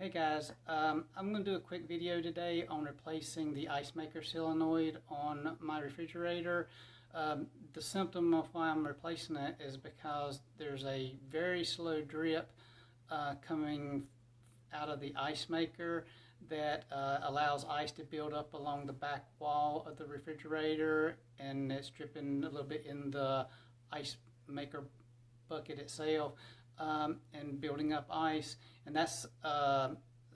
Hey guys, I'm going to do a quick video today on replacing the ice maker solenoid on my refrigerator. The symptom of why I'm replacing it is because there's a very slow drip coming out of the ice maker that allows ice to build up along the back wall of the refrigerator, and it's dripping a little bit in the ice maker bucket itself and building up ice, and that's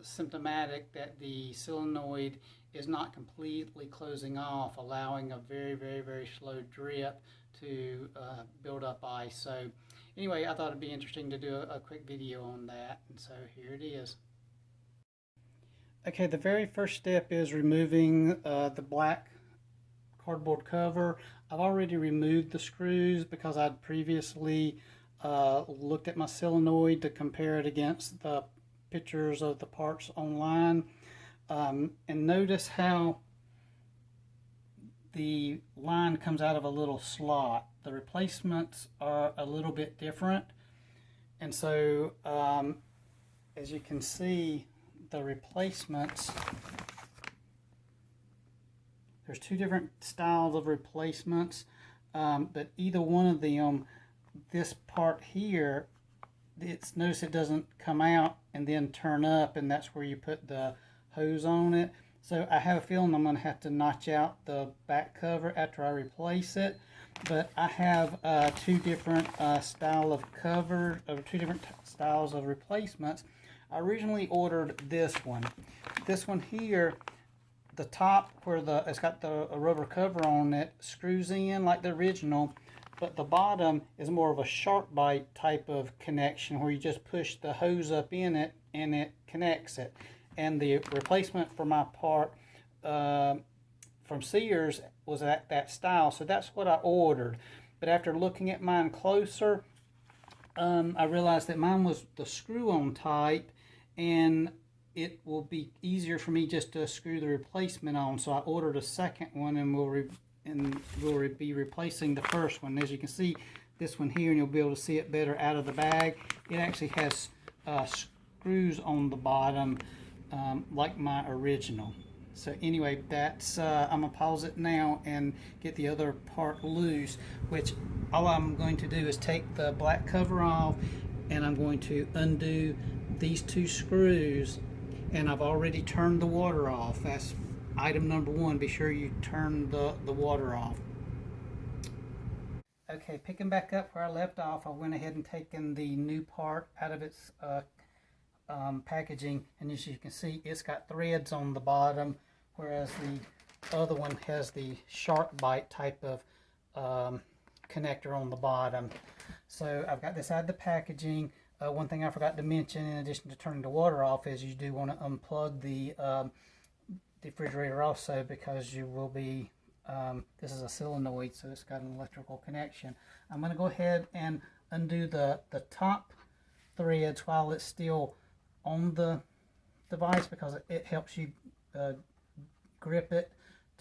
symptomatic that the solenoid is not completely closing off, allowing a very slow drip to build up ice. So anyway, I thought it'd be interesting to do a quick video on that, and so here it is. Okay, the very first step is removing the black cardboard cover. I've already removed the screws because I'd previously looked at my solenoid to compare it against the pictures of the parts online, and notice how the line comes out of a little slot. The replacements are a little bit different, and so as you can see, the replacements, there's two different styles of replacements, but either one of them, this part here, notice it doesn't come out and then turn up, and that's where you put the hose on it. So I have a feeling I'm going to have to notch out the back cover after I replace it. But I have two different style of cover, or two different styles of replacements. I originally ordered this one. This one here, the top where it's got the rubber cover on it screws in like the original, but the bottom is more of a shark bite type of connection where you just push the hose up in it and it connects it. And the replacement for my part from Sears was that style, so that's what I ordered. But after looking at mine closer, I realized that mine was the screw-on type, and it will be easier for me just to screw the replacement on. So I ordered a second one, and we'll be replacing the first one. As you can see, this one here, and you'll be able to see it better out of the bag, it actually has screws on the bottom like my original. So anyway, that's I'm gonna pause it now and get the other part loose, which all I'm going to do is take the black cover off, and I'm going to undo these two screws, and I've already turned the water off. That's item number one. Be sure you turn the water off. Okay, picking back up where I left off, I went ahead and taken the new part out of its packaging, and as you can see, it's got threads on the bottom, whereas the other one has the shark bite type of connector on the bottom. So I've got this out of the packaging. One thing I forgot to mention, in addition to turning the water off, is you do want to unplug the refrigerator also, because you will be, this is a solenoid, so it's got an electrical connection. I'm going to go ahead and undo the top threads while it's still on the device, because it helps you grip it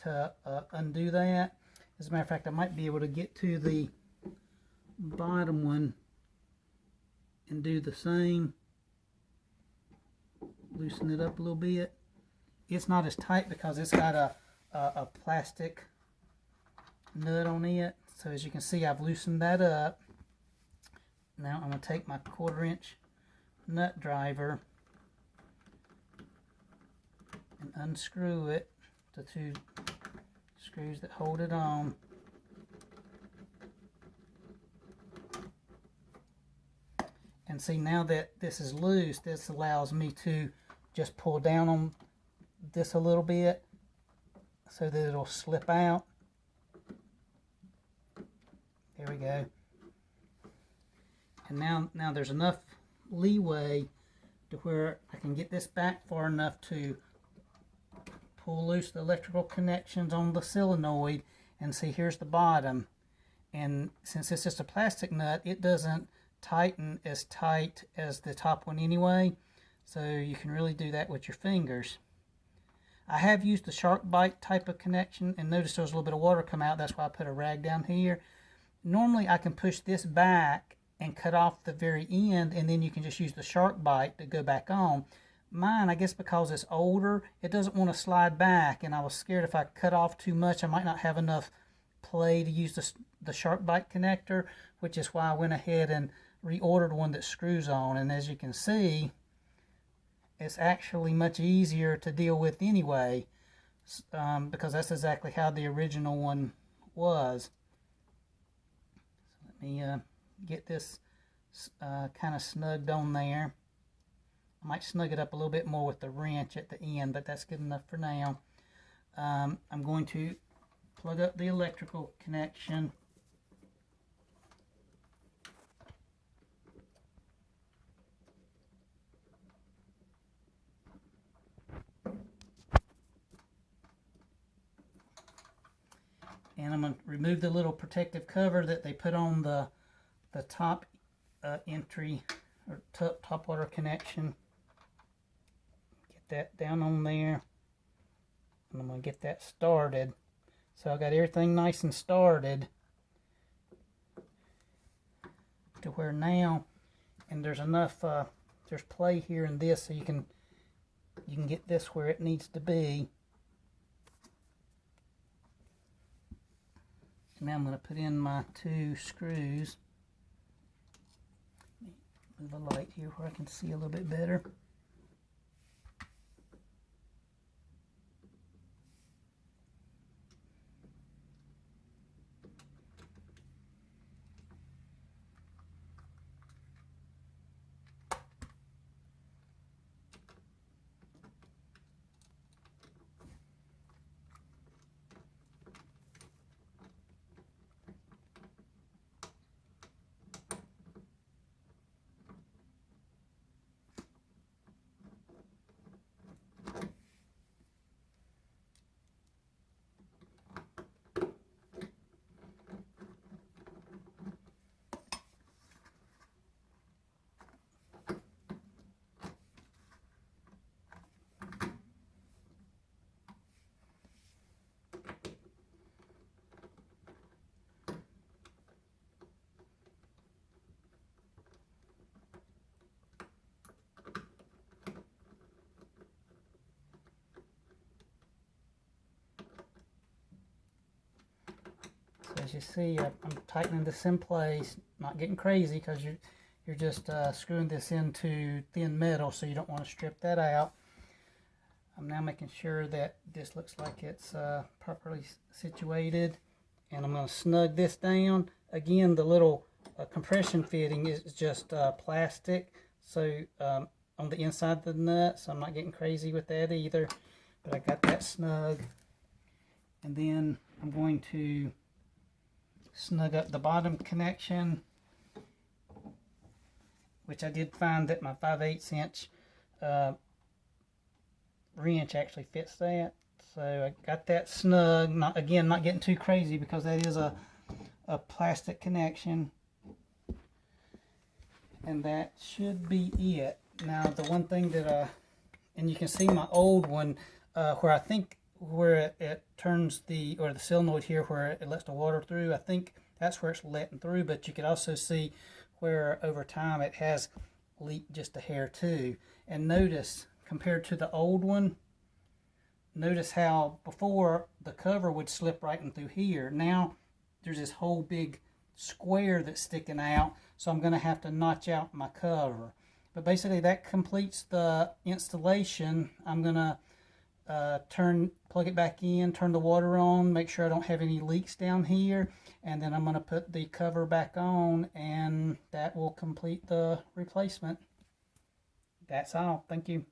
to undo that. As a matter of fact, I might be able to get to the bottom one and do the same. Loosen it up a little bit. It's not as tight because it's got a plastic nut on it. So as you can see, I've loosened that up. Now I'm going to take my 1/4-inch nut driver and unscrew it, the two screws that hold it on. And see, now that this is loose, this allows me to just pull down on this a little bit so that it'll slip out. There we go. And now there's enough leeway to where I can get this back far enough to pull loose the electrical connections on the solenoid. And see, here's the bottom. And since it's just a plastic nut, it doesn't tighten as tight as the top one anyway, so you can really do that with your fingers. I have used the shark bite type of connection, and notice there's a little bit of water come out. That's why I put a rag down here. Normally I can push this back and cut off the very end, and then you can just use the shark bite to go back on. Mine, I guess because it's older, it doesn't want to slide back, and I was scared if I cut off too much, I might not have enough play to use the shark bite connector, which is why I went ahead and reordered one that screws on. And as you can see, it's actually much easier to deal with anyway, because that's exactly how the original one was. So let me get this kind of snugged on there. I might snug it up a little bit more with the wrench at the end, but that's good enough for now. I'm going to plug up the electrical connection. And I'm going to remove the little protective cover that they put on the top entry or top water connection. Get that down on there. And I'm going to get that started. So I got everything nice and started to where now, and there's enough, there's play here in this so you can get this where it needs to be. So now I'm going to put in my 2 screws. Move a light here where I can see a little bit better. As you see, I'm tightening this in place, not getting crazy because you're just screwing this into thin metal, so you don't want to strip that out. I'm now making sure that this looks like it's properly situated, and I'm going to snug this down. Again, the little compression fitting is just plastic, so on the inside of the nut, so I'm not getting crazy with that either, but I got that snug. And then I'm going to snug up the bottom connection, which I did find that my 5/8 inch wrench actually fits that. So I got that snug. Not getting too crazy because that is a plastic connection. And that should be it. Now the one thing that and you can see my old one where it turns the solenoid here where it lets the water through. I think that's where it's letting through, but you can also see where over time it has leaked just a hair too. And notice, compared to the old one, notice how before the cover would slip right in through here. Now there's this whole big square that's sticking out, so I'm going to have to notch out my cover. But basically that completes the installation. I'm going to plug it back in, turn the water on, make sure I don't have any leaks down here, and then I'm going to put the cover back on, and that will complete the replacement. That's all. Thank you.